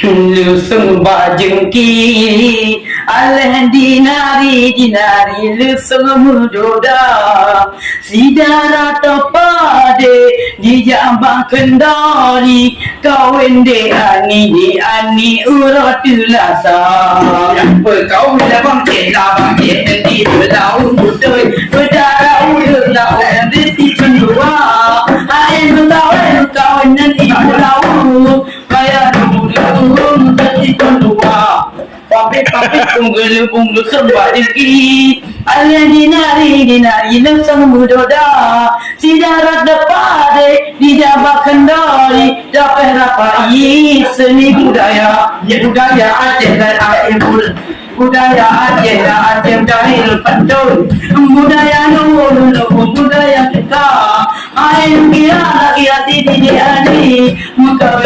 Lu sembah jengki Alah dinari lu semudoda Sidara tepade di jambang kendali Kawin de ani uratulasa Berkau bang cik Nanti berlaun putui Berdarah udah laun Resi pendua Ain kawin nanti berlaun Kaya dulu Resi pendua Papi punggul sembah dengki Alah dinari lu semudoda Sidara tepade di jambang kendali Dapat rapai seni budaya Aceh dan Aceh budaya Aceh dan Aceh jahil pandul budaya nurul budaya kita ain kira lagi hati di ani muka